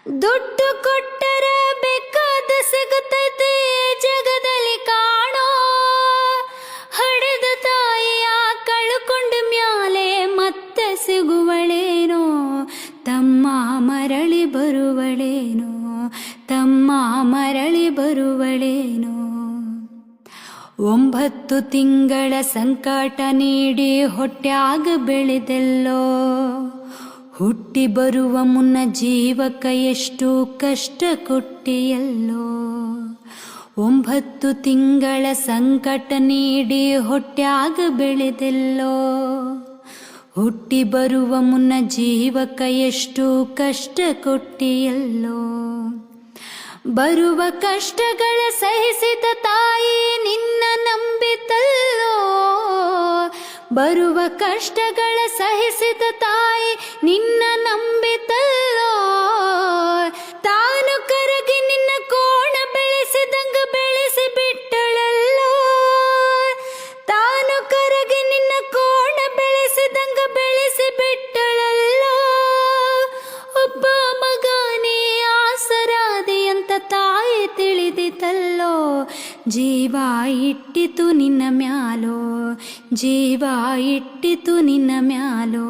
ದುಡ್ಡು ಕೊಟ್ಟರ ಬೇಕಾದ ಸಿಗುತ್ತೈತೆ ಜಗದಲ್ಲಿ ಕಾಣೋ. ಹಡೆದ ತಾಯಿಯ ಕಳ್ಕೊಂಡ ಮ್ಯಾಲೆ ಮತ್ತೆ ಸಿಗುವಳೇನೋ. ತಮ್ಮ ಮರಳಿ ಬರುವಳೇನೋ, ತಮ್ಮ ಮರಳಿ ಬರುವಳೇನೋ. 9 ತಿಂಗಳ ಸಂಕಟ ನೀಡಿ ಹೊಟ್ಯಾಗ ಬೆಳೆದೆಲ್ಲೋ. ಹುಟ್ಟಿ ಬರುವ ಮುನ್ನ ಜೀವಕ ಎಷ್ಟು ಕಷ್ಟ ಕೊಟ್ಟಿಯಲ್ಲೋ. 9 ತಿಂಗಳ ಸಂಕಟ ನೀಡಿ ಹೊಟ್ಯಾಗ ಬೆಳೆದೆಲ್ಲೋ. ಹುಟ್ಟಿ ಬರುವ ಮುನ್ನ ಜೀವಕ ಎಷ್ಟು ಕಷ್ಟ ಕೊಟ್ಟಿಯಲ್ಲೋ. ಬರುವ ಕಷ್ಟಗಳ ಸಹಿಸಿದ ತಾಯಿ ನಿನ್ನ ನಂಬಿತಲ್ಲೋ. ಬರುವ ಕಷ್ಟಗಳ ಸಹಿಸಿದ ತಾಯಿ ನಿನ್ನ ನಂಬಿತಲ್ಲೋ. ತಾನು ಕರಗಿ ನಿನ್ನ ಕೋಣ ಬೆಳೆಸಿದಂಗ ಬೆಳೆಸಿ ಬಿಟ್ಟಳಲ್ಲೋ. ತಾನು ಕರಗಿ ನಿನ್ನ ಕೋಣ ಬೆಳೆಸಿದಂಗ ಬೆಳೆಸಿ ಬಿಟ್ಟಳಲ್ಲೋ. ಒಬ್ಬ ಮಗನೇ ಆಸರಾದಿ ಅಂತ ತಾಯಿ ತಿಳಿದಿತಲ್ಲೋ. ಜೀವ ಇಟ್ಟಿತು ನಿನ್ನ ಮ್ಯಾಲೋ, ಜೀವ ಇಟ್ಟಿತು ನಿನ್ನ ಮ್ಯಾಲೋ.